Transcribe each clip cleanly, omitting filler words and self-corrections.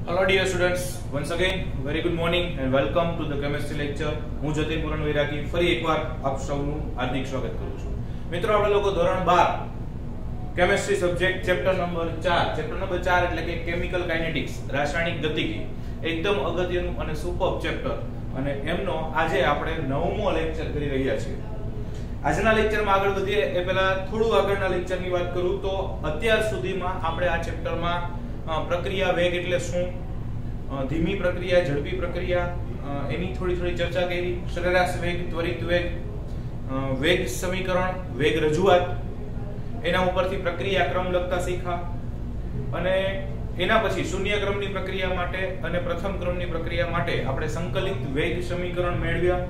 Hello dear students, once again very good morning and welcome to the chemistry lecture. હું જતીન પુરણ વૈરાગી ફરી એકવાર આપ સૌનું હાર્દિક સ્વાગત કરું છું. મિત્રો આપણે લોકો ધોરણ 12 કેમિસ્ટ્રી સબ્જેક્ટ ચેપ્ટર નંબર 4 એટલે કે કેમિકલ કાઇનેટિક્સ રાસાયણિક ગતિકી એકદમ અગત્યનું અને સુપર ચેપ્ટર અને એમનો આજે આપણે 9મો લેક્ચર કરી રહ્યા છીએ. આજના લેક્ચરમાં આગળ વધીએ એ પહેલા થોડું આગળના લેક્ચરની વાત કરું તો અત્યાર સુધીમાં આપણે આ ચેપ્ટરમાં પ્રક્રિયા વેગ એટલે શું, ધીમી પ્રક્રિયા, ઝડપી પ્રક્રિયા એની થોડી ચર્ચા કરી, સરેરાશ વેગ, ત્વરિત વેગ, વેગ સમીકરણ, વેગ રજૂઆત, એના ઉપરથી પ્રક્રિયા ક્રમ લખતા શીખ્યા અને એના પછી શૂન્ય ક્રમની પ્રક્રિયા માટે અને પ્રથમ ક્રમની પ્રક્રિયા માટે આપણે સંકલિત વેગ સમીકરણ મેળવ્યા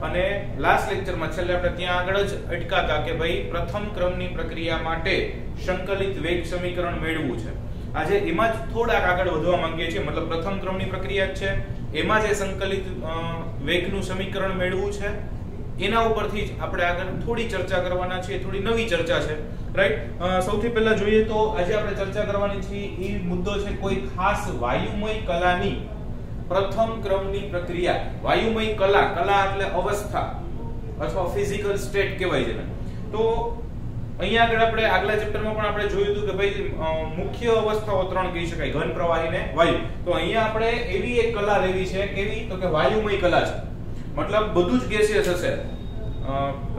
અને લાસ્ટ લેક્ચરમાં છેલ્લે આપણે ત્યાં આગળ જ અટકાતા કે ભાઈ પ્રથમ ક્રમની પ્રક્રિયા માટે સંકલિત વેગ સમીકરણ મેળવવું છે. આજે એમાં જ થોડાક આગળ વધવા માંગીએ છીએ, મતલબ પ્રથમ ક્રમની પ્રક્રિયા છે એમાં જે સંકલિત વેગનું સમીકરણ મેળવવું છે એના ઉપરથી જ આપણે આગળ થોડી ચર્ચા કરવાના છીએ, થોડી નવી ચર્ચા છે, રાઈટ. સૌથી પહેલા જોઈએ તો આજે આપણે ચર્ચા કરવાની છે એ મુદ્દો છે કોઈ ખાસ વાયુમય કલાની પ્રથમ ક્રમની પ્રક્રિયા. વાયુમય કલા, કલા એટલે અવસ્થા અથવા ફિઝિકલ સ્ટેટ કહેવાય છે. તો અહીંયા આગળ આપણે આગલા ચેપ્ટરમાં પણ આપણે જોયું હતું કે ભાઈ મુખ્ય અવસ્થાઓ ત્રણ કહી શકાય, ઘન, પ્રવાહી ને વાયુ. તો અહીંયા આપણે એવી એક કલા લેવી છે, કેવી તો કે વાયુમય કલા છે, મતલબ બધું જ ગેસિયસ હશે,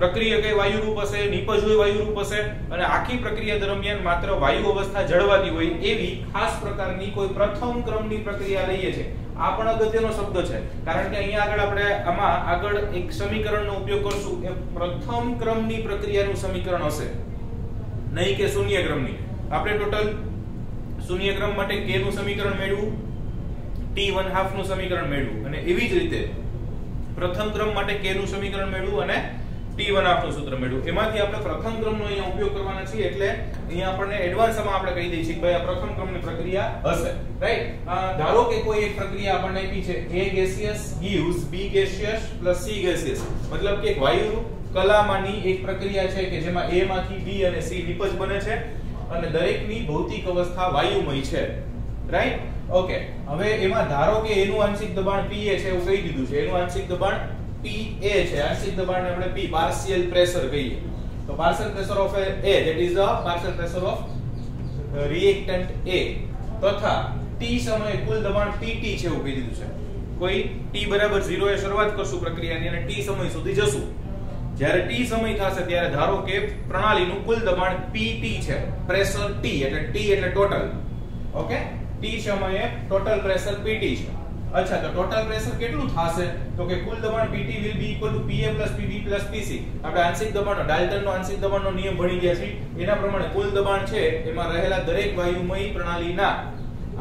પ્રક્રિયા કઈ વાયુ રૂપ હશે, નિપજ હોય વાયુ રૂપ હશે અને આખી પ્રક્રિયા દરમિયાન માત્ર વાયુ અવસ્થા જળવાતી હોય એવી ખાસ પ્રકારની કોઈ પ્રથમ ક્રમની પ્રક્રિયા લઈએ છે. આ પણ અગત્યનો શબ્દ છે કારણ કે અહીંયા આગળ આપણે આમાં આગળ એક સમીકરણનો ઉપયોગ કરશું એ પ્રથમ ક્રમની પ્રક્રિયાનું સમીકરણ હશે, નહીં કે શૂન્ય ક્રમની. આપણે ટોટલ શૂન્ય ક્રમ માટે k નું સમીકરણ મેળવ્યું, t1/2 નું સમીકરણ મેળવ્યું અને એવી જ રીતે પ્રથમ ક્રમ માટે k નું સમીકરણ મેળવ્યું અને t1/2 નું સૂત્ર મેળવ્યું. એમાંથી આપણે પ્રથમ ક્રમનો અહીંયા ઉપયોગ કરવાના છીએ એટલે અહીંયા આપણને એડવાન્સમાં આપણે કહી દઈએ છીએ કે ભાઈ આ પ્રથમ ક્રમની પ્રક્રિયા હશે, રાઈટ. ધારો કે કોઈ એક પ્રક્રિયા આપણને આપી છે a gaseous gives b gaseous + c gaseous, મતલબ કે એક વાયુ કલામાંની એક પ્રક્રિયા છે કે જેમાં a માંથી b અને c નિપજ બને છે અને દરેકની ભૌતિક અવસ્થા વાયુમય છે, રાઈટ. ઓકે, હવે એમાં ધારો કે એનું આંશિક દબાણ Pa છે એવું કહી દીધું છે, એનું આંશિક દબાણ Pa છે, આંશિક દબાણને આપણે P પાર્શિયલ પ્રેશર કહીએ. તો partial pressure of A that is the partial pressure of reactant A તથા T સમયે કુલ દબાણ Pt છે એવું કહી દીધું છે. કોઈ t બરાબર 0 એ શરૂઆત કરશું પ્રક્રિયાની અને t સમય સુધી જશું. જ્યારે t સમય થશે ત્યારે ધારો કે પ્રણાલીનું કુલ દબાણ Pt છે, પ્રેશર T એટલે T એટલે ટોટલ. ઓકે, t સમયે ટોટલ પ્રેશર Pt છે. અચ્છા, તો ટોટલ પ્રેશર કેટલું થશે તો કે કુલ દબાણ Pt will be equal to Pa + Pb + Pc. આપણે આંશિક દબાણનો ડાલ્ટનનો આંશિક દબાણનો નિયમ ભણી ગયા છીએ, એના પ્રમાણે કુલ દબાણ છે એમાં રહેલા દરેક વાયુમય પ્રણાલીના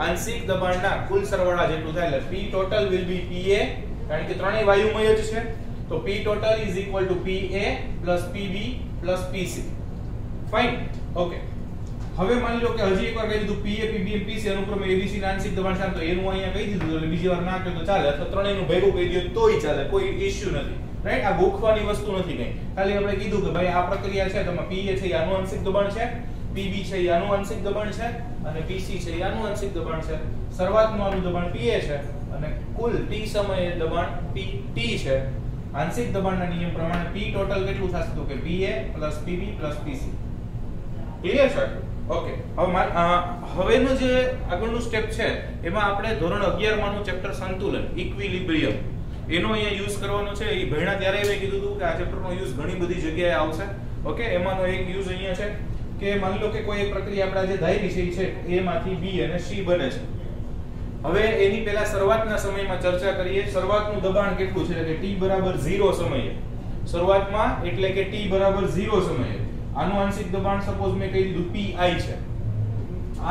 આંશિક દબાણના કુલ સરવાળા જેટલું થાય એટલે P total will be Pa, કારણ કે ત્રણેય વાયુમય જ છે. તો P total is equal to Pa + Pb + Pc. Fine. Okay, હવે માની લો કે હજી એકવાર કહી દીધું Pa, Pb અને Pc અનુક્રમે ABC ના આંશિક દબાણ છે, તો એનું અહીંયા કહી દીધું એટલે બીજી વાર ના કહે તો ચાલે, અથવા ત્રણેયનું ભેગું કહી દો તોય ચાલે, કોઈ ઇશ્યુ નથી, રાઈટ. આ ગોખવાની વસ્તુ નથી કઈ, ખાલી આપણે કીધું કે ભાઈ આ પ્રક્રિયા છે તો Pa છે એ આનું આંશિક દબાણ છે, Pb છે એ આનું આંશિક દબાણ છે અને Pc છે એ આનું આંશિક દબાણ છે. શરૂઆતનું આનું દબાણ Pa છે અને કુલ t સમયે દબાણ Pt છે. આંશિક દબાણના નિયમ પ્રમાણે P ટોટલ કેટલું થશે તો કે Pa + Pb + Pc. ક્લિયર છે? ઓકે, હવેનું જે આગળનું સ્ટેપ છે એમાં આપણે ધોરણ 11 માંનું ચેપ્ટર સંતુલન, ઇક્વિલિબ્રિયમ, એનો અહીંયા યુઝ કરવાનો છે. એ ભણ્યા ત્યારે મેં કીધું હતું કે આ ચેપ્ટરનો યુઝ ઘણી બધી જગ્યાએ આવશે. ઓકે, એમાંનો એક યુઝ અહીંયા છે કે માની લો કે કોઈ એક પ્રક્રિયા આપણે જે ધારી છે એ છે A માંથી B અને C બને છે. હવે એની પહેલા શરૂઆતના સમયમાં ચર્ચા કરીએ. શરૂઆતનું દબાણ કેટલું છે કે t બરાબર 0 સમયે, શરૂઆતમાં એટલે કે t બરાબર 0 સમયે આનું આંશિક દબાણ સપોઝ મેં કહી દીધું Pi છે.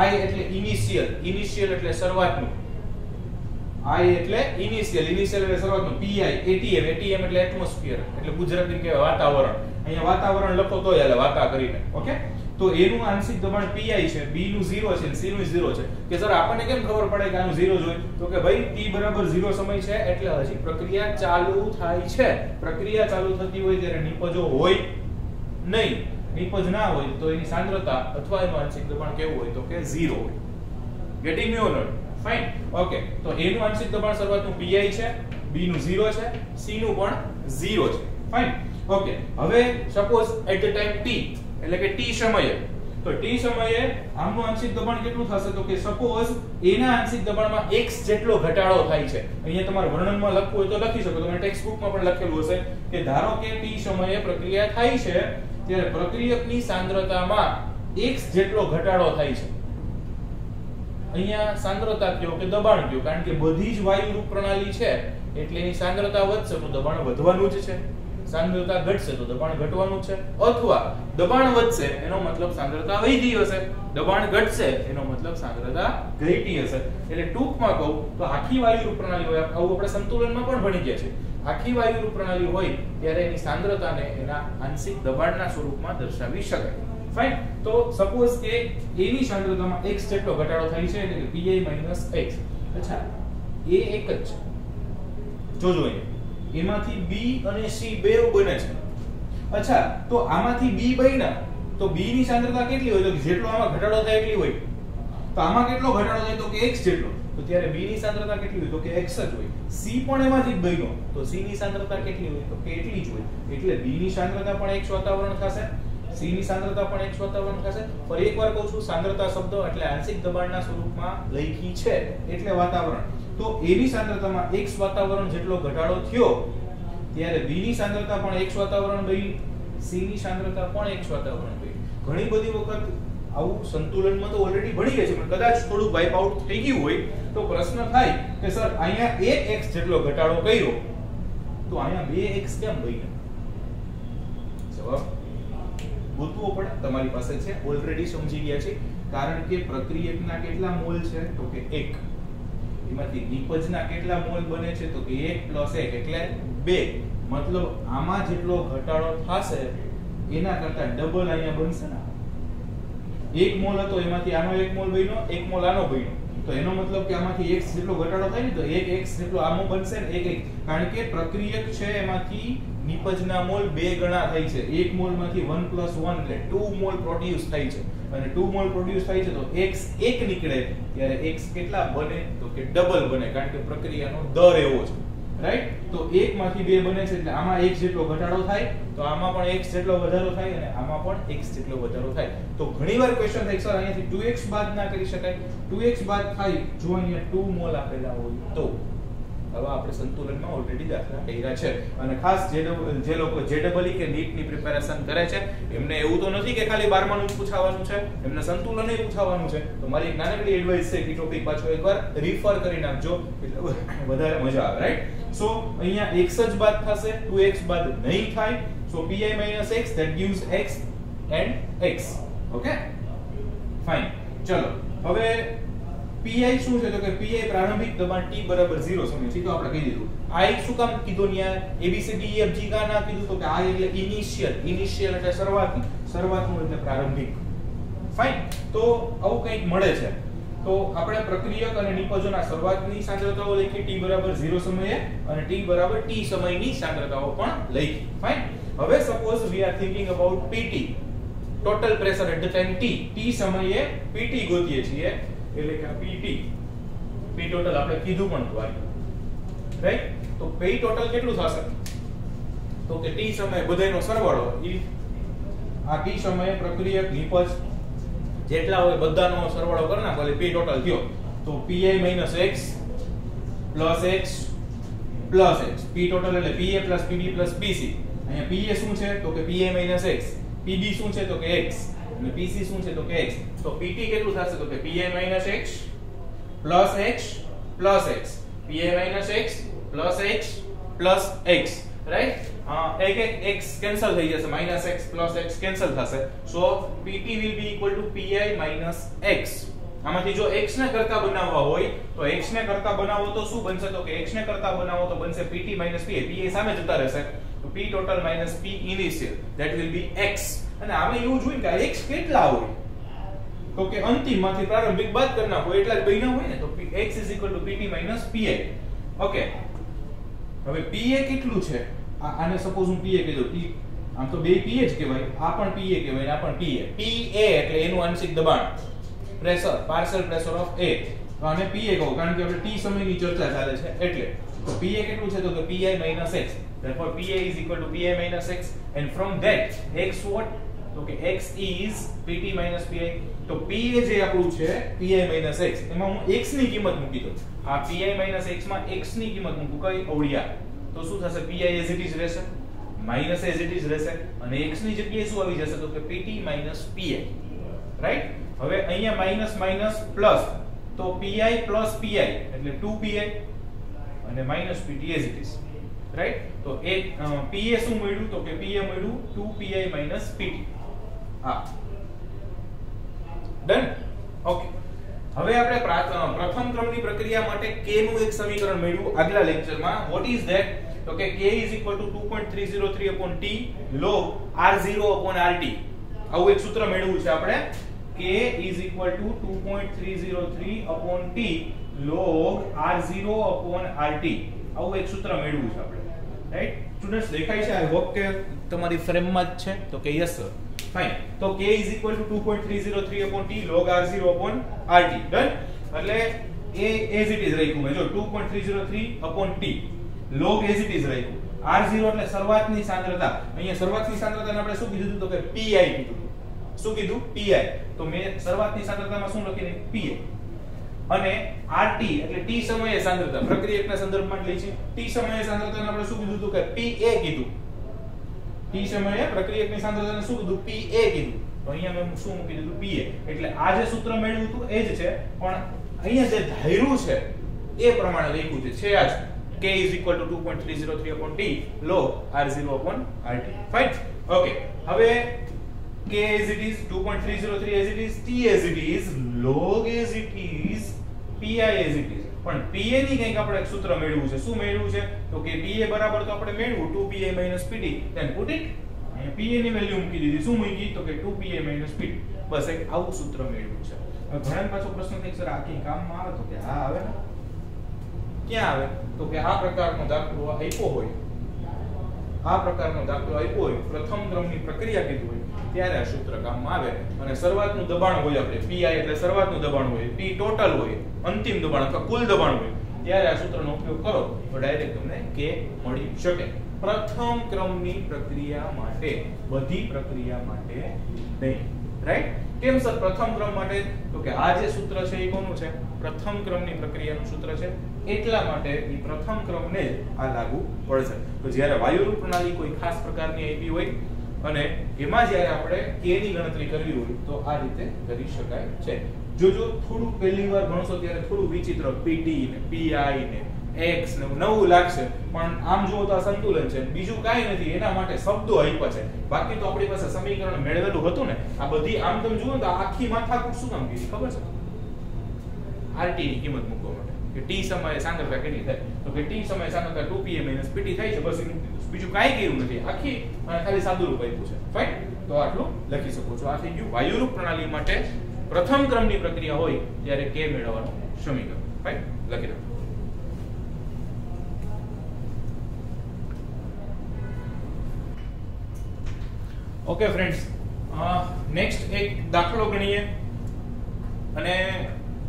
I એટલે ઇનિશિયલ, ઇનિશિયલ એટલે શરૂઆતનું, I એટલે ઇનિશિયલ, ઇનિશિયલ એટલે શરૂઆતનું. Pi ATM, ATM એટલે એટમોસ્ફિયર, એટલે ગુજરાતીમાં કહેવાય વાતાવરણ. અહીંયા વાતાવરણ લખો તો હાલે વાતા કરીને. ઓકે, તો એનું આંશિક દબાણ Pi છે, B નું 0 છે, C નું 0 છે. કે સર આપણને કેમ ખબર પડે કે આનું 0 જોઈએ તો કે ભાઈ t બરાબર 0 સમય છે એટલે હજી પ્રક્રિયા ચાલુ થાય છે. પ્રક્રિયા ચાલુ થતી હોય ત્યારે નિપજો હોય નહીં, નિપજ ના હોય તો એની સાંદ્રતા અથવા એનું આંશિક દબાણ કેવું હોય તો કે 0 હોય. Getting me or not? Fine. Okay, તો A નું આંશિક દબાણ શરૂઆતનું pi છે, B નું 0 છે, C નું પણ 0 છે. ફાઇન. ઓકે, હવે suppose at the time t એટલે કે t સમયે, તો t સમયે આમનું આંશિક દબાણ કેટલું થશે? તો કે સપોઝ A ના આંશિક દબાણમાં x જેટલો ઘટાડો થાય છે. અહીંયા તમારે વર્ણનમાં લખવું હોય તો લખી શકો, તમે ટેક્સ્ટ બુકમાં પણ લખેલું હશે કે ધારો કે t સમયે પ્રક્રિયા થાય છે ત્યારે પ્રક્રિયકની સાંદ્રતામાં x જેટલો ઘટાડો થાય છે. અહીંયા સાંદ્રતા કયો કે દબાણ કયો, કારણ કે બધી જ વાયુ રૂપ પ્રણાલી છે એટલે એની સાંદ્રતા વધશે તો દબાણ વધવાનું જ છે, સાંદ્રતા ઘટશે તો દબાણ ઘટવાનું છે, અથવા દબાણ વધશે એનો મતલબ સાંદ્રતા વધી હશે, દબાણ ઘટશે એનો મતલબ સાંદ્રતા ઘટી હશે. એટલે ટૂંકમાં કહું તો આખી વાયુ રૂપ પ્રણાલી હોય, આવું આપણે સંતુલનમાં પણ ભણી ગયા છે, આખી વાયુ રૂપ પ્રણાલી હોય ત્યારે એની સાંદ્રતાને એના આંશિક દબાણના સ્વરૂપમાં દર્શાવી શકાય. ફાઇન. તો સપોઝ કે A ની સાંદ્રતામાં x જેટલો ઘટાડો થાય છે એટલે કે pi - x. અચ્છા, A એક જ છે, જોજો અહીંયા એમાંથી B અને C બે બને છે. અચ્છા, તો આમાંથી B બન્યા તો B ની સાંદ્રતા કેટલી હોય? તો જેટલો આમાં ઘટાડો થાય એટલી હોય. તો આમાં કેટલો ઘટાડો થાય? તો કે x જેટલો. તો ત્યારે B ની સાંદ્રતા કેટલી હોય? તો કે x જ હોય. C પણ એમાંથી જ બન્યો તો C ની સાંદ્રતા કેટલી હોય? તો કે એટલી જ હોય. એટલે B ની સાંદ્રતા પણ x વાતાવરણ થશે, C ની સાંદ્રતા પણ x વાતાવરણ થશે. ફરી એકવાર કહું છું, સાંદ્રતા શબ્દ એટલે આંશિક દબાણના સ્વરૂપમાં લખી છે એટલે વાતાવરણ. તો A ની સાંદ્રતામાં x વાતાવરણ જેટલો ઘટાડો થયો ત્યારે B ની સાંદ્રતા પણ x વાતાવરણ બની, C ની સાંદ્રતા પણ x વાતાવરણ બની. ઘણી બધી વખત આવું સંતુલનમાં તો ઓલરેડી ભણી ગયા છે, પણ કદાચ થોડું વાઇપ આઉટ થઈ ગયું હોય તો પ્રશ્ન થાય કે સર અહીંયા 1x જેટલો ઘટાડો કર્યો તો અહીંયા 2x કેમ બન્યો? જવાબ ગોતવો પડે, તમારી પાસે છે, ઓલરેડી સમજી ગયા છે. કારણ કે પ્રક્રિયકના કેટલા મોલ છે? તો કે 1. એમાંથી નિપજના કેટલા મોલ બને છે? તો કે 1 + 1 એટલે 2. મતલબ આમાં જેટલો ઘટાડો થશે એના કરતા ડબલ અહીંયા બનશે ને. 1 મોલ હતો એમાંથી આનો 1 મોલ બન્યો, 1 મોલ આનો બન્યો, તો એનો મતલબ કે આમાંથી x જેટલો ઘટાડો થાય ને તો 1x જેટલો આનો બનશે ને 1x. કારણ કે પ્રક્રિયક છે એમાંથી નિપજના મોલ 2 ગણા થાય છે. 1 મોલ માંથી 1 + 1 એટલે 2 મોલ પ્રોડ્યુસ થાય છે, અને 2 મોલ પ્રોડ્યુસ થાય છે તો x 1 નીકળે ત્યારે x કેટલા બને? તો કે ડબલ બને, કારણ કે પ્રક્રિયાનો દર એવો છે, રાઈટ. તો 1 માંથી 2 બને છે એટલે આમાં x જેટલો ઘટાડો થાય, તો આમાં પણ x જેટલો વધારો થાય, અને આમાં પણ x જેટલો વધારો થાય. તો ઘણીવાર ક્વેશ્ચન થાય સર અહીંયાથી 2x બાદ ના કરી શકાય? 2x બાદ થાય જો અહીંયા 2 મોલ આપેલા હોય તો. હવે આપણે સંતુલનમાં ઓલરેડી દાખલા કર્યા છે, અને ખાસ જે લોકો JEE કે NEET ની પ્રિપેરેશન કરે છે એમને એવું તો નથી કે ખાલી 12 નું જ પૂછાવાનું છે, એમને સંતુલનય પૂછાવાનું છે. તો મારી એક નાનકડી એડવાઇસ છે કે ટોપિક પાછો એકવાર રિફર કરી નાખજો એટલે વધારે મજા આવે, રાઈટ. સો અહીંયા x જ બાદ થશે, 2x બાદ નહીં થાય. સો pi - x that gives x and x. Okay, fine. ચલો હવે pi શું છે? તો કે pi પ્રારંભિક દબાણ t = 0 સમય છે, તો આપણે કહી દીધું. I શું કામ કીધું ન્યા? ABCDEFG કા ના કીધું? તો કે I એટલે ઇનિશિયલ એટલે શરૂઆતનું એટલે પ્રારંભિક. ફાઇન. તો આવું કંઈક મળે છે. તો આપણે પ્રક્રિયક અને નિપજોના શરૂઆતની સાંદ્રતાઓ લખી t = 0 સમયે, અને t = t સમયની સાંદ્રતાઓ પણ લખી. ફાઇન. હવે suppose we are thinking about PT, total pressure at the time t સમયે PT ગોતીએ છીએ, એટલે કે PT P ટોટલ આપણે કીધું પણ હતું, રાઈટ. તો P ટોટલ કેટલું થશે? તો કે t સમયે બધાયનો સરવાળો, આ t સમયે પ્રક્રિયક નિપજ જેટલા હોય બધાનો સરવાળો કરી નાખો એટલે P ટોટલ થયો. તો pi - x + x + x, P total એટલે PA + PB + PC. અહીંયા PA શું છે? તો કે pi - x, PB શું છે? તો કે x, અને PC શું છે? તો કે x. તો PT કેટલું થશે? તો કે pi - x + x + x, pi - x + x + x, right. એક x કેન્સલ થઈ જશે, -x + x કેન્સલ થશે. સો PT will be equal to pi - x. આમાંથી જો x ને કરતા બનાવવા હોય તો x ને કરતા બનાવો તો શું બનશે? તો કે x ને કરતા બનાવો તો બનશે PT - PA, PA સામે જતા રહેશે, તો P total - P initial, that will be x. અને આમે એવું જોઈએ કે x કેટલા હોય? તો કે અંતિમમાંથી પ્રારંભિક બાદ કરી નાખો એટલા જ બન્યા હોય ને, તો x = PT - PA. ઓકે, હવે PA કેટલું છે? આને સપોઝ હું PA કહી દઉં. આમ તો બે PA જ કહેવાય, આ પણ PA કહેવાય, આ પણ PA. PA એટલે એનું આંશિક દબાણ, pressure, partial pressure of A. તો આને pa કહો કારણ કે આપણે t સમયની ચર્ચા ચાલે છે એટલે તો pa કેટલું છે તો કે pi - x therefore pa is equal to pi - x and from that x what તો કે x is pt - pi તો pa જે આપણું છે pi - x એમાં હું x ની કિંમત મૂકી દઉં આ pi - x માં x ની કિંમત મૂકું કઈ અવળિયા તો શું થશે pi as it is રહેશે માઈનસ as it is રહેશે અને x ની જગ્યાએ શું આવી જશે તો કે pt - pi રાઈટ હવે અહીંયા માઈનસ માઈનસ પ્લસ તો pi plus pi એટલે 2pi અને minus pt as it is right તો એક pa શું મળ્યું તો કે pa મળ્યું 2pi minus pt હા ડન ઓકે હવે આપણે પ્રથમ ક્રમની પ્રક્રિયા માટે k નું એક સમીકરણ મેળવ્યું આગલા લેક્ચરમાં વોટ ઇઝ ધેટ તો કે k is equal to 2.303 upon t log r0 upon rt આવું એક સૂત્ર મેળવ્યું છે આપણે k is equal to 2.303 upon t log r0 upon rt આવું એક સૂત્ર મેળવ્યું છે આપણે રાઈટ સ્ટુડન્ટ્સ દેખાય છે આઈ હોપ કે તમારી ફ્રેમમાં જ છે તો કે યસ સર ફાઇન તો k is equal to 2.303 upon t log r0 upon rt done એટલે a as it is રાખ્યું મેં જો 2.303 upon t log as it is રાખ્યું r0 એટલે શરૂઆતની સાંદ્રતા અહીંયા શરૂઆતની સાંદ્રતાને આપણે શું કીધું તો કે pi કીધું શું કીધું pi તો મેં શરૂઆતની સાંદ્રતામાં શું લખીને pi અને rt એટલે t સમયે સાંદ્રતા પ્રક્રિયકના સંદર્ભમાં લઈ છે t સમયે સાંદ્રતાને આપણે શું કીધું તો કે pa કીધું t સમયે પ્રક્રિયકની સાંદ્રતાને શું કીધું pa કીધું તો અહીંયા મેં શું મૂકી દીધું pa એટલે આ જે સૂત્ર મેળવ્યું હતું એ જ છે પણ અહીંયા જે ધાર્યું છે એ પ્રમાણે લખ્યું છે આ જ k is equal to 2.303 upon t log r0 upon rt fine okay હવે k as it is 2.303 as it is t as it is log as it is pi as it is પણ pa ની કંઈક આપણે એક સૂત્ર મેળવ્યું છે શું મેળવ્યું છે તો કે pa બરાબર તો આપણે મેળવ્યું 2pi - pt then put it અહીંયા pa ની વેલ્યુ મૂકી દીધી શું મૂકી તો કે 2pi - pt બસ એક આવું સૂત્ર મેળવ્યું છે હવે ઘણા પાછો પ્રશ્ન થાય સર આ કઈ કામમાં આવે તો કે હા આવે ને ક્યાં આવે તો કે આ પ્રકારનો દાખલો આપ્યો હોય આ પ્રકારનો દાખલો આપ્યો હોય પ્રથમ ક્રમની પ્રક્રિયા કીધું હોય ત્યારે આ સૂત્ર કામમાં આવે અને શરૂઆતનું દબાણ હોય આપણે pi એટલે શરૂઆતનું દબાણ હોય p ટોટલ હોય અંતિમ દબાણ અથવા કુલ દબાણ હોય ત્યારે આ સૂત્રનો ઉપયોગ કરો તો ડાયરેક્ટ તમને k મળી શકે પ્રથમ ક્રમની પ્રક્રિયા માટે બધી પ્રક્રિયા માટે નહીં રાઈટ કેમ સર પ્રથમ ક્રમ માટે તો કે આ જે સૂત્ર છે એ કોનું છે પ્રથમ ક્રમની પ્રક્રિયાનું સૂત્ર છે એટલા માટે એ પ્રથમ ક્રમને જ આ લાગુ પડશે તો જ્યારે વાયુરૂપ પ્રણાલી કોઈ ખાસ પ્રકારની આપી હોય અને એમાં જ્યારે આપણે k ની ગણતરી કરવી હોય તો આ રીતે કરી શકાય છે જો થોડું પહેલી વાર ભણશો ત્યારે થોડું વિચિત્ર pt ને pi ને x ને નવું લાગશે પણ આમ જુઓ તો આ સંતુલન છે બીજું કાઈ નથી એના માટે શબ્દો આપ્યા છે બાકી તો આપણી પાસે સમીકરણ મેળવેલું હતું ને આ બધી આમ તમે જુઓ તો આખી માથાકૂટ શું કામ કીધી ખબર છે rt ની કિંમત મૂકવા માટે કે t સમયે સાંદ્રતા કેટલી થાય તો કે t સમયે સાંદ્રતા 2pi - pt થાય છે બસ બીજું કાઈ કર્યું નથી આખી ખાલી સાદું રૂપ આપ્યું છે ફાઇન તો આટલું લખી શકો છો આ થઈ ગયું વાયુરૂપ પ્રણાલી માટે પ્રથમ ક્રમની પ્રક્રિયા હોય ત્યારે k મેળવવાનું સમીકરણ ફાઇન લખી દો ઓકે ફ્રેન્ડ્સ નેક્સ્ટ એક દાખલો ગણીએ અને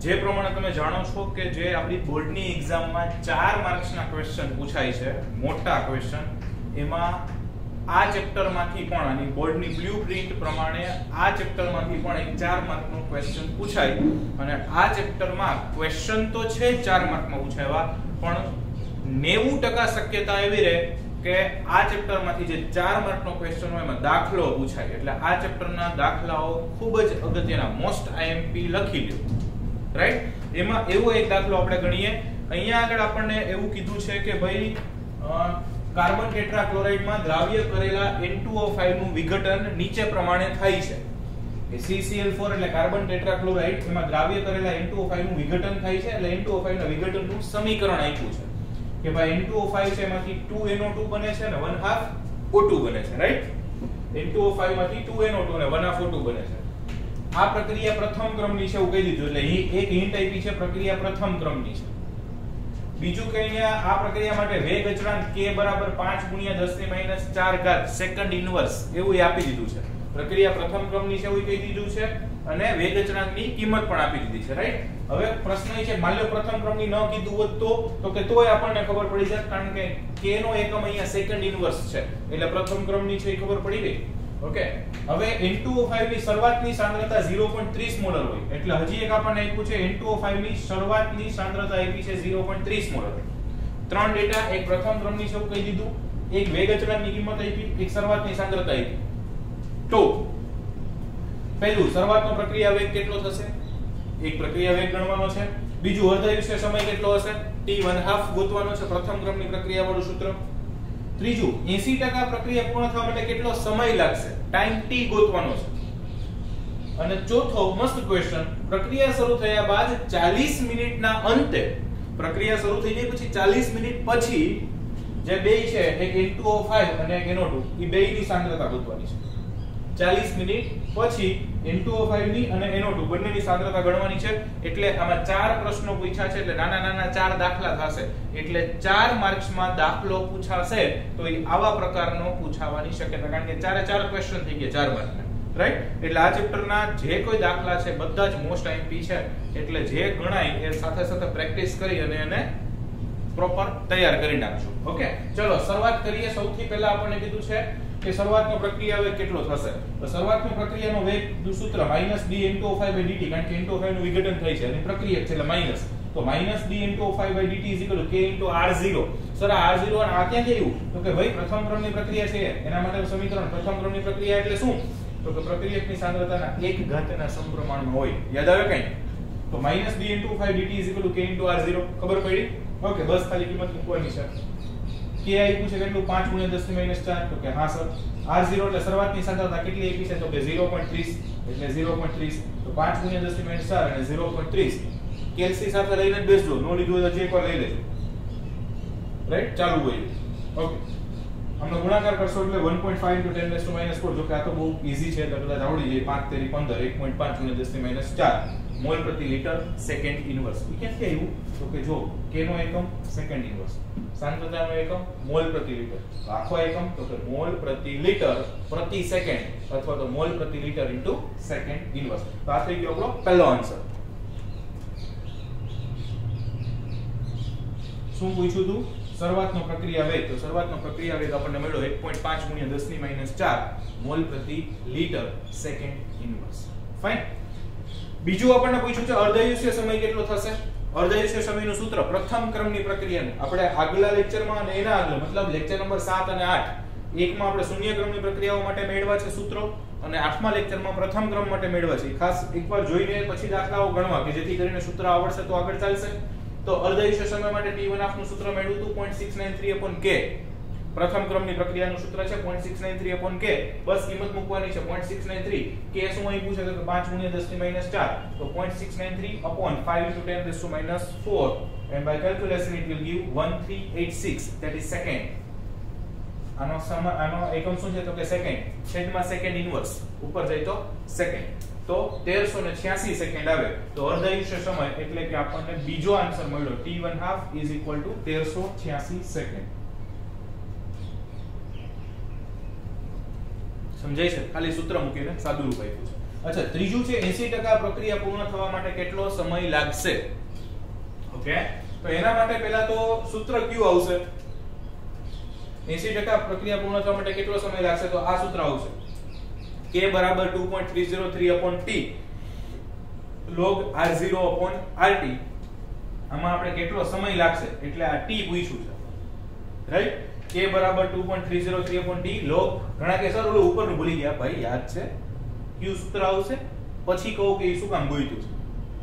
જે પ્રમાણે તમે જાણો છો કે જે આપણી બોર્ડની એક્ઝામમાં 4 માર્ક્સના ક્વેશ્ચન પૂછાય છે મોટા ક્વેશ્ચન એમાં આ ચેપ્ટરમાંથી પણ આની બોર્ડની બ્લુપ્રિન્ટ પ્રમાણે આ ચેપ્ટરમાંથી પણ એક 4 માર્કનો ક્વેશ્ચન પૂછાય અને આ ચેપ્ટરમાં ક્વેશ્ચન તો છે 4 માર્કમાં પૂછાયવા પણ 90% શક્યતા એવી રહે કે આ ચેપ્ટરમાંથી જે 4 માર્કનો ક્વેશ્ચન હોય એમાં દાખલો પૂછાય એટલે આ ચેપ્ટરના દાખલાઓ ખૂબ જ અગત્યના મોસ્ટ IMP લખી લો રાઈટ એમાં એવો એક દાખલો આપણે ગણીએ અહીંયા આગળ આપણને એવું કીધું છે કે ભાઈ કાર્બન ટેટ્રાક્લોરાઇડમાં દ્રાવ્ય કરેલા N2O5 નું વિઘટન નીચે પ્રમાણે થાય છે કે CCl4 એટલે કાર્બન ટેટ્રાક્લોરાઇડ એમાં દ્રાવ્ય કરેલા N2O5 નું વિઘટન થાય છે એટલે N2O5 ના વિઘટનનું સમીકરણ આપ્યું છે કે ભાઈ N2O5 છે એમાંથી 2NO2 બને છે અને 1/2 O2 બને છે રાઈટ N2O5 માંથી 2NO2 અને 1/2 O2 બને છે આ પ્રક્રિયા પ્રથમ ક્રમની છે એવું કહી દીધું એટલે એક હિન્ટ આપી છે પ્રક્રિયા પ્રથમ ક્રમની છે બીજું કે અહીંયા આ પ્રક્રિયા માટે વેગ અચળાંક k બરાબર 5 × 10⁻⁴ સેકન્ડ ઇન્વર્સ એવું આપી દીધું છે પ્રક્રિયા પ્રથમ ક્રમની છે એવું કહી દીધું છે અને વેગ અચળાંકની કિંમત પણ આપી દીધી છે, રાઈટ? હવે પ્રશ્ન એ છે, માની લો પ્રથમ ક્રમની ન કીધું હોત તો કે તોય આપણને ખબર પડી જાય, કારણ કે k નો એકમ અહીંયા સેકન્ડ ઇન્વર્સ છે, એટલે પ્રથમ ક્રમની છે એ ખબર પડી ગઈ. ઓકે, હવે N2O5 ની શરૂઆતની સાંદ્રતા 0.30 મોલર હોય, એટલે હજી એક આપણને આપ્યું છે N2O5 ની શરૂઆતની સાંદ્રતા આપી છે 0.30 મોલર. ત્રણ ડેટા, એક પ્રથમ ક્રમની છે એવું કહી દીધું, એક વેગ અચળાંકની કિંમત આપી, એક શરૂઆતની સાંદ્રતા આપી. તો પહેલું શરૂઆતનો પ્રક્રિયા વેગ કેટલો થશે? એક પ્રક્રિયા વેગ ગણવાનો છે. બીજું અર્ધાયુષ્ય સમય કેટલો હશે? t1/2 ગોતવાનો છે, પ્રથમ ક્રમની પ્રક્રિયા વાળું સૂત્ર. ત્રીજું 80% પ્રક્રિયા પૂર્ણ થવા માટે કેટલો સમય લાગશે? ટાઈમ t ગોતવાનો છે. અને ચોથો મસ્ત ક્વેશ્ચન, પ્રક્રિયા શરૂ થયા બાદ 40 મિનિટના અંતે, પ્રક્રિયા શરૂ થઈ જાય પછી 40 મિનિટ પછી જે બે છે, એક N2O5 અને એક NO2, એ બેયની સાંદ્રતા ગોતવાની છે. 40 મિનિટ પછી N2O5 ની અને NO2 બંનેની સાંદ્રતા ગણવાની છે. એટલે આમાં 4 પ્રશ્નો પૂછ્યા છે, એટલે નાના નાના 4 દાખલા થશે, એટલે 4 માર્ક્સમાં દાખલો પૂછાશે તો એ આવા પ્રકારનો પૂછાવાની શક્યતા, કારણ કે 4 ક્વેશ્ચન થઈ ગયા 4 માર્કના, રાઈટ? એટલે આ ચેપ્ટરના જે કોઈ દાખલા છે બધા જ મોસ્ટ આઈએમપી છે, એટલે જે ગણાય એ સાથે સાથે પ્રેક્ટિસ કરી અને એને પ્રોપર તૈયાર કરી નાખજો. ઓકે, ચલો શરૂઆત કરીએ. સૌથી પહેલા આપણને કીધું છે કે શરૂઆતનો પ્રક્રિયા વેગ કેટલો થશે? તો શરૂઆતનો પ્રક્રિયાનો વેગ નું સૂત્ર -dN2O5/dt, કારણ કે N2O5 નું વિઘટન થાય છે અને પ્રક્રિયા છે એટલે માઈનસ, તો -dN2O5/dt k R0. સર આ R0 અને આ ક્યાં ગયું? તો કે ભાઈ પ્રથમ ક્રમની પ્રક્રિયા છે, એના માટે સમીકરણ પ્રથમ ક્રમની પ્રક્રિયા એટલે શું? તો કે પ્રક્રિયકની સાંદ્રતાના 1 ઘાતના સમપ્રમાણમાં હોય. યાદ આવે કઈ? તો -dN2O5/dt k R0 ખબર પડી? ઓકે, બસ ખાલી કિંમત મૂકવાની છે. k આપ્યું છે કેટલું? 5 × 10⁻⁴. તો કે હા સર. R0 એટલે શરૂઆતની સાંદ્રતા કેટલી આપી છે? તો કે 0.30, એટલે 0.30. તો 5 × 10⁻⁴ અને 0.30. કેલ્સી સાથે લઈને જ બેસજો, નો લીધું હોય તો જે કોઈ લઈ લેજો, રાઈટ? ચાલુ હોય. ઓકે, આમનો ગુણાકાર કરશો એટલે 1.5 × 10⁻⁴. જો કે આ તો બહુ ઈઝી છે, એટલે કદાચ આવડી જાય. 5 તેરી 15, 1.5 × 10⁻⁴ મોલ પ્રતિ લિટર સેકન્ડ ઇન્વર્સ. એ ક્યાંથી આવ્યું? તો કે જો k નો એકમ સેકન્ડ ઇન્વર્સ, સાંદ્રતાનો એકમ મોલ પ્રતિ લિટર, આખો એકમ તો કે મોલ પ્રતિ લિટર પ્રતિ સેકન્ડ, અથવા તો મોલ પ્રતિ લિટર ઇન્ટુ સેકન્ડ ઇન્વર્સ. તો આ થઈ ગયો આપણો પહેલો આન્સર. શું પૂછ્યું હતું? શરૂઆતનો પ્રક્રિયા વેગ. તો શરૂઆતનો પ્રક્રિયા વેગ આપણને મળ્યો 1.5 × 10⁻⁴ મોલ પ્રતિ લિટર સેકન્ડ ઇન્વર્સ. ફાઇન. બીજું આપણને પૂછ્યું છે અર્ધાયુષ્ય સમય કેટલો થશે? અર્ધાયુષ્ય સમયનું સૂત્ર પ્રથમ ક્રમની પ્રક્રિયાનું આપણે આગલા લેક્ચરમાં અને એના આગળ, મતલબ લેક્ચર નંબર 7 અને 8, એકમાં આપણે શૂન્ય ક્રમની પ્રક્રિયાઓ માટે મેળવ્યા છે સૂત્રો, અને 8મા લેક્ચરમાં પ્રથમ ક્રમ માટે મેળવ્યા છે. ખાસ એકવાર જોઈને પછી દાખલાઓ ગણવા, કે જેથી કરીને સૂત્ર આવડશે તો આગળ ચાલશે. તો અર્ધાયુષ્ય સમય માટે t1/2 નું સૂત્ર મેળવ્યું હતું 0.693/k. પ્રથમ ક્રમની પ્રક્રિયાનું સૂત્ર છે 0.693/k. બસ કિંમત મૂકવાની છે 0.693. k શું અહીં પૂછે તો 5 × 10⁻⁴. તો 0.693/5 × 10⁻⁴, and by calculation it will give 1386, that is second. આનો એકમ શું છે તો કે સેકન્ડ, છેદમાં સેકન્ડ ઇન્વર્સ, ઉપર જાય તો સેકન્ડ. તો 1386 સેકન્ડ આવે. તો અર્ધાયુષ્ય સમય એટલે કે આપણને બીજો આન્સર મળ્યો t1/2 1386 સેકન્ડ. સમજાય છે? ખાલી સૂત્ર મૂકીને સાદું રૂપ આપ્યું છે. અચ્છા, ત્રીજું છે 80% પ્રક્રિયા પૂર્ણ થવા માટે કેટલો સમય લાગશે? ઓકે, તો એના માટે પહેલા તો સૂત્ર કયું આવશે? 80% પ્રક્રિયા પૂર્ણ થવા માટે કેટલો સમય લાગશે? તો આ સૂત્ર આવશે k = 2.303/t log R0/RT. આમાં આપણે કેટલો સમય લાગશે એટલે આ t પૂછ્યું છે, રાઈટ? k = 2.303/t log, ઘણા કે સર ઓલું ઉપરનું ભૂલી ગયા. ભાઈ યાદ છે, કયું સૂત્ર આવશે પછી કહું કે એ શું કામ ગોઈતું છે.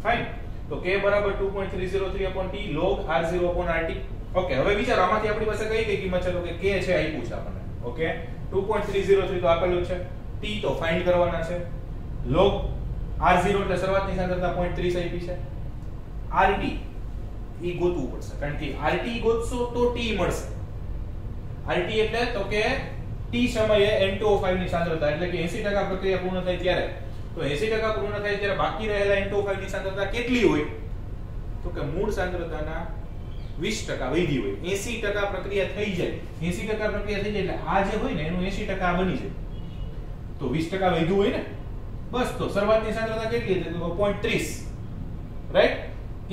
ફાઇન. તો k = 2.303/t log R0/RT. Okay, હવે વિચારો આમાંથી આપણી પાસે કઈ કઈ કિંમત છે? તો કે k છે આપ્યું છે આપણને. ઓકે, 2.303 તો આપેલું છે, t તો ફાઇન્ડ કરવાના છે, log R0 એટલે શરૂઆતની સાંદ્રતા 0.30 આપી છે, RT ઈ ગોતવું પડશે, કારણ કે RT ગોતશો તો t મળશે. RT એટલે તો કે t સમયે N2O5 ની સાંદ્રતા, એટલે કે 80% પ્રક્રિયા પૂર્ણ થાય ત્યારે. તો 80% પૂર્ણ થાય ત્યારે બાકી રહેલા N2O5 ની સાંદ્રતા કેટલી હોય? તો કે મૂળ સાંદ્રતાના 20% વધી હોય. 80% પ્રક્રિયા થઈ જાય, 80% પ્રક્રિયા થઈ જાય એટલે આ જે હોય ને એનું 80% બની જાય. તો 20% વધ્યું હોય ને, બસ તો શરૂઆતની સાંદ્રતા કેટલી હતી તો 0.30 રાઈટ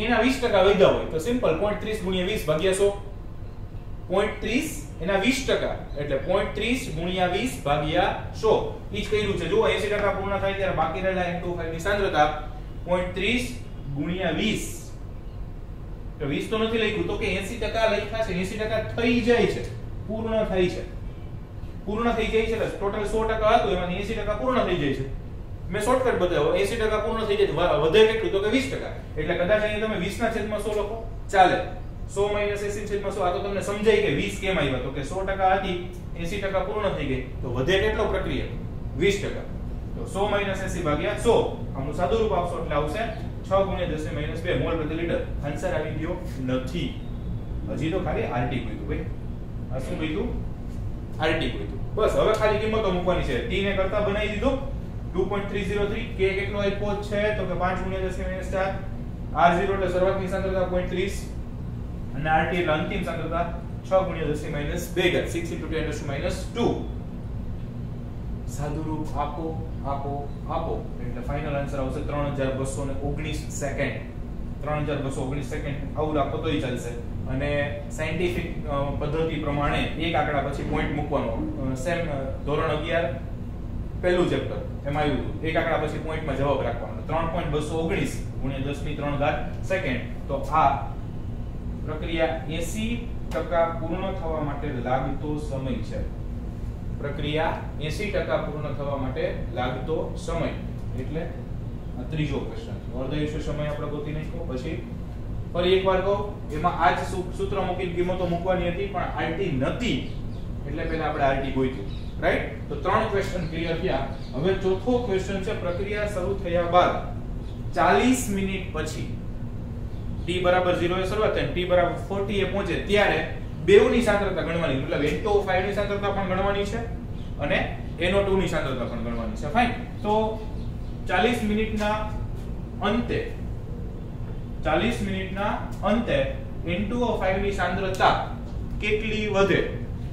એના 20% વધ્યા હોય તો સિમ્પલ 0.30 ગુણ્યા 20 ભાગ્યા 100 0.30 એના 20% એટલે 0.30 ગુણ્યા 20 ભાગ્યા 100 ઈ જ કર્યું છે. જો 80% પૂર્ણ થાય ત્યારે બાકી રહેલા N2O5 ની સાંદ્રતા 0.30 ગુણ્યા 20 તો 20 તો નથી લખ્યું તો કે 80% લખ્યા છે 80% થઈ જાય છે પૂર્ણ થાય છે પૂર્ણ થઈ જાય છે એટલે ટોટલ 100% હતું એમાંથી 80% પૂર્ણ થઈ જાય છે. મેં શોર્ટકટ બતાવ્યો 80% પૂર્ણ થઈ જાય વધે કેટલું તો કે 20% એટલે કદાચ અહીંયા તમે 20 ના છેદમાં 100 લખો ચાલે 100 - 80 છેદમાં 100 આ તો તમને સમજાય કે 20 કેમ આવ્યા તો કે 100% હતી 80% પૂર્ણ થઈ ગઈ તો વધે કેટલો પ્રક્રિયા 20% તો 100 - 80 ભાગ્યા 100 આનું સાદું રૂપ આપશો એટલે આવશે 6 × 10 - 2 મોલ પ્રતિ લિટર. આન્સર આવી ગયો નથી. હજી તો ખાલી આરટી કીધું ભાઈ આ શું કીધું આરટી કીધું બસ. હવે ખાલી કિંમતો મૂકવાની છે. t ને કરતા બનાવી દીધો 2.303 k કેટલો આપ્યો છે તો કે 5 × 10 - 4 r0 એટલે શરૂઆતની સાંદ્રતા 0.30 અને rt એટલે અંતિમ સાંદ્રતા 6 × 10 - 2 6 × 10 - 2 સાદું રૂપ આપો એટલે ફાઇનલ આન્સર આવશે 3219 સેકન્ડ 3219 સેકન્ડ આવું રાખો તોય ચાલશે. અને સાયન્ટિફિક પદ્ધતિ પ્રમાણે એક આંકડા પછી પોઈન્ટ મૂકવાનો સેમ ધોરણ 11 પહેલું ચેપ્ટર એમાં આવ્યું હતું એક આંકડા પછી પોઈન્ટમાં જવાબ રાખવાનો 3.219 × 10³ સેકન્ડ. તો આ પ્રક્રિયા 80% પૂર્ણ થવા માટે લાગતો સમય છે. પ્રક્રિયા 80% પૂર્ણ થવા માટે લાગતો સમય એટલે આ ત્રીજો ક્વેશ્ચન અર્ધયુષ્ય સમય આપણે ગોતી નાખ્યો. પછી ફરી એકવાર કહો એમાં આ જ સૂત્ર મૂકીને કિંમતો મૂકવાની હતી પણ આરટી નથી એટલે પહેલા આપણે આરટી ગોત્યું રાઈટ. તો 3 ક્વેશ્ચન ક્લિયર થયા. હવે ચોથો ક્વેશ્ચન છે પ્રક્રિયા શરૂ થયા બાદ 40 મિનિટ પછી t બરાબર 0 એ શરૂઆત થાય t બરાબર 40 એ પહોંચે ત્યારે બેઉની સાંદ્રતા ગણવાની મતલબ N2O5 ની સાંદ્રતા પણ ગણવાની છે અને NO2 ની સાંદ્રતા પણ ગણવાની છે. ફાઇન. તો 40 મિનિટના અંતે N2O5 ની સાંદ્રતા કેટલી વધે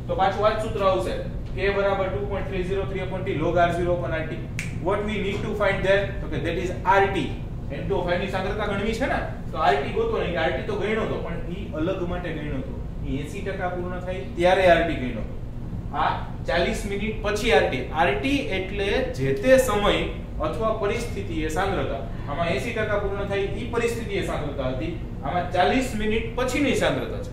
તો પાછું આ જ સૂત્ર આવશે k બરાબર 2.303 log r0 upon rt. what we need to find there તો કે that is rt. N2O5 ની સાંદ્રતા ગણવી છે ને તો rt ગોતો નહીં કે rt તો ગણ્યો તો પણ ઈ અલગ માટે ગણ્યો તો 80% પૂર્ણ થાય ત્યારે rt ગણ્યો તો. આ 40 મિનિટ પછી rt એટલે જે તે સમય અથવા પરિસ્થિતિએ સાંદ્રતા. આમાં 80% પૂર્ણ થાય ઈ પરિસ્થિતિએ સાંદ્રતા હતી આમાં 40 મિનિટ પછીની સાંદ્રતા છે.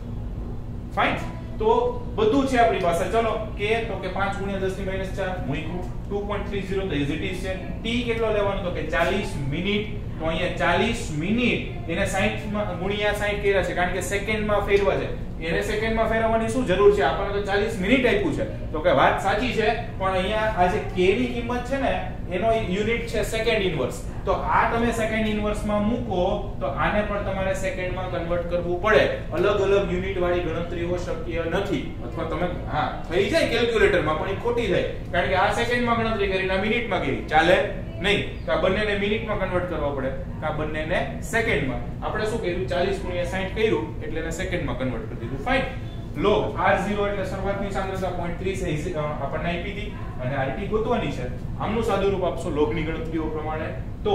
ફાઇન. તો બધું છે આપણી પાસે. ચલો k તો કે 5 × 10 - 4 મૂક્યું 2.30 તો એઝ ઇટ ઇઝ છે. t કેટલો લેવાનો તો કે 40 મિનિટ. તો અહીંયા 40 મિનિટ એને 60 માં ગુણ્યા 60 કર્યા છે કારણ કે સેકન્ડમાં ફેરવા છે. એને સેકન્ડમાં ફેરવવાની શું જરૂર છે આપણને તો 40 મિનિટ આપ્યું છે તો કે વાત સાચી છે પણ અહીંયા આ જે k ની કિંમત છે ને એનો યુનિટ છે સેકન્ડ ઇન્વર્સ. તો આ તમે સેકન્ડ ઇન્વર્સ માં મૂકો તો આને પણ તમારે સેકન્ડમાં કન્વર્ટ કરવું પડે. અલગ અલગ યુનિટ વાળી ગણતરીઓ શક્ય નથી અથવા તમે હા થઈ જાય કેલ્ક્યુલેટરમાં પણ એ ખોટી જાય કારણ કે આ સેકન્ડમાં ગણતરી કરીને આ મિનિટમાં કરી ચાલે નહીં. તો આ બંનેને મિનિટમાં કન્વર્ટ કરવા પડે આ બંનેને સેકન્ડમાં. આપણે શું કર્યું 40 × 60 કર્યું એટલે એને સેકન્ડમાં કન્વર્ટ કરી દીધું. ફાઇન. log r0 એટલે શરૂઆતની સાંદ્રતા 0.30 આપણને આપી હતી અને rt ગોતવાની છે. આમનું સાદું રૂપ આપશો log ની ગણતરીઓ પ્રમાણે તો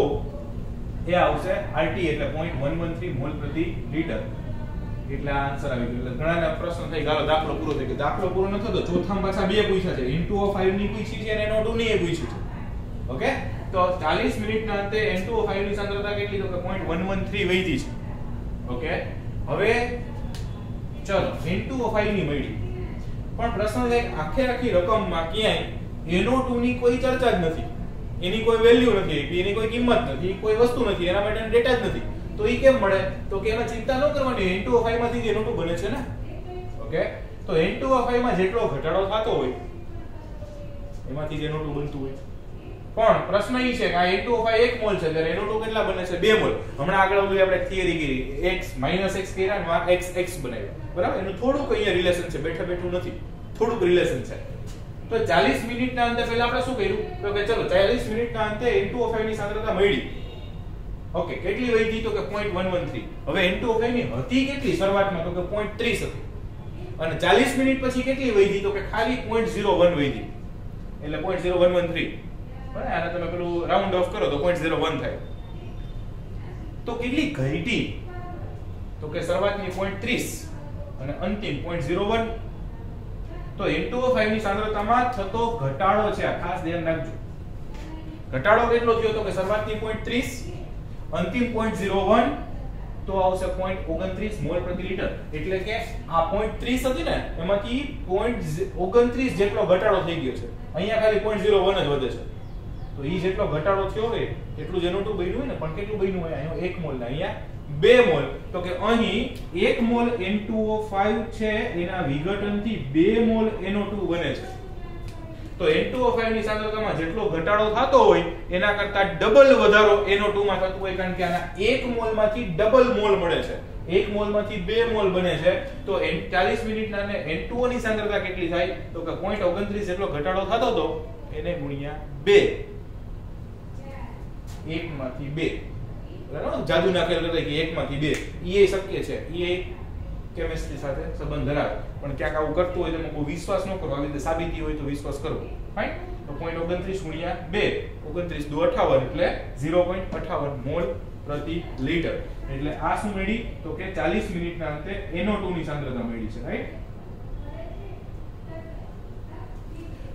એ આવશે rt એટલે 0.113 મોલ પ્રતિ લિટર. એટલે આ આન્સર આવી ગયો. એટલે ઘણાના પ્રશ્ન થઈ ગયો દાખલો પૂરો થઈ ગયો. દાખલો પૂરો ન થતો ચોથામાં પાછા બે પૂછ્યા છે N2O5 ની પૂછી છે અને NO2 ની એ પૂછી છે. ઓકે. તો 40 મિનિટના અંતે N2O5 ની સાંદ્રતા કેટલી તો કે 0.113 વધી છે. ઓકે. હવે ચલો N2O5 ની મળી પણ પ્રશ્ન છે આખી રકમમાં ક્યાંય NO2 ની કોઈ ચર્ચા જ નથી. એની કોઈ વેલ્યુ નથી, એની કોઈ કિંમત નથી, કોઈ વસ્તુ નથી, એના માટેનો ડેટા જ નથી. તો ઈ કેમ મળે તો કે એમાં ચિંતા ન કરવાની. N2O5 માંથી જ NO2 બને છે ને. ઓકે. તો N2O5 માં જેટલો ઘટાડો થતો હોય એમાંથી જ NO2 બનતું હોય. પણ પ્રશ્ન ઈ છે કે આ N2O5 1 મોલ છે ત્યારે NO2 કેટલા બને છે 2 મોલ. હમણાં આગળ ઓલી આપણે થિયરી કરી x - x કર્યા અને x બનાવ્યો બરાબર. એનું થોડુંક અહીંયા રિલેશન છે બેઠું નથી થોડુંક રિલેશન છે. તો 40 મિનિટના અંતે પહેલા આપણે શું કર્યું તો કે ચલો 40 મિનિટના અંતે N2O5 ની સાંદ્રતા મળી. ઓકે. કેટલી વધી તો કે 0.113. હવે N2O5 ની હતી કેટલી શરૂઆતમાં તો કે 0.30 હતી અને 40 મિનિટ પછી કેટલી વધી તો કે ખાલી 0.01 વધી એટલે 0.0113. બરાબર, આને તમે પેલું રાઉન્ડ ઓફ કરો તો 0.01 થાય. તો કેટલી ઘટી? તો કે શરૂઆતની 0.30 અને અંતિમ 0.01. તો N2O5 ની સાંદ્રતામાં થતો ઘટાડો છે, આ ખાસ ધ્યાન રાખજો. ઘટાડો કેટલો થયો? તો કે શરૂઆતની 0.30, અંતિમ 0.01, તો આવશે 0.29 મોલ પ્રતિ લિટર. એટલે કે આ 0.30 હતી ને, એમાંથી 0.29 જેટલો ઘટાડો થઈ ગયો છે. અહીંયા ખાલી 0.01 જ વધે છે. તો ઈ જેટલો ઘટાડો થયો હોય એટલું જ N2 બન્યું હોય ને, પણ કેટલું બન્યું હોય? અહીંયા 1 મોલ ને અહીંયા 2 મોલ. તો કે અહીં 1 મોલ N2O5 છે, એના વિઘટનથી 2 મોલ NO2 બને છે. તો N2O5 ની સાંદ્રતામાં જેટલો ઘટાડો થતો હોય એના કરતા ડબલ વધારો NO2 માં થતો હોય, કારણ કે આના 1 મોલ માંથી ડબલ મોલ મળે છે. 1 મોલ માંથી 2 મોલ બને છે. તો 40 મિનિટના ને N2O ની સાંદ્રતા કેટલી થાય? તો કે 0.29 જેટલો ઘટાડો થતો હતો એને ગુણ્યા 2. 1 માંથી 2. બરાબર, જાદુ ના ખેલ કરતા કે 1 માંથી 2 એ શક્ય છે. એ કેમિસ્ટ્રી સાથે સંબંધ ધરાવે, પણ ક્યાંક આવું કરતું હોય તો એમાં બહુ વિશ્વાસ ન કરો. આવી રીતે સાબિતી હોય તો વિશ્વાસ કરવો. ફાઇન. તો 0.29 ગુણ્યા 2, 29 દુ 58 એટલે 0.58 મોલ પ્રતિ લિટર. એટલે આ શું મળી? તો કે 40 મિનિટના અંતે NO2 ની સાંદ્રતા મળી છે. રાઈટ.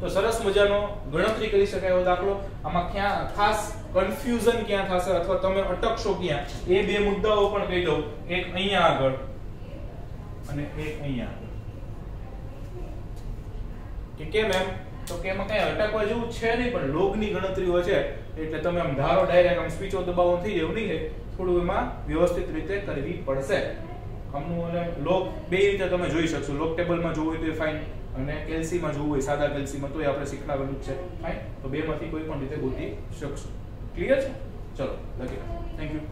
તો સરસ મજાનો ગણતરી કરી શકાય એવો દાખલો. આમાં ક્યાં ખાસ કન્ફ્યુઝન ક્યાં થશે અથવા તમે અટકશો ક્યાં, એ બે મુદ્દાઓ પણ કહી દઉં. એક અહીંયા આગળ અને એક અહીંયા આગળ. કે કેમ એમ? તો કે એમાં કઈ અટકવા જેવું છે નહીં, પણ લોગની ગણતરીઓ છે એટલે તમે આમ ધારો ડાયરેક્ટ આમ સ્વિચો દબાવો થઈ જાય એવું નહીં છે. થોડું એમાં વ્યવસ્થિત રીતે કરવી પડશે. આમનું અને લોગ બે રીતે તમે જોઈ શકશો. લોગ ટેબલમાં જોવું હોય તો ફાઇન, અને કેલ્સીમાં જોવું હોય સાદા કેલ્સીમાં તોય આપણે શીખવાડેલું જ છે. ફાઇન. તો બે માંથી કોઈ પણ રીતે ગોતી શકશો. ક્લિયર છે? ચલો લખી. Thank you.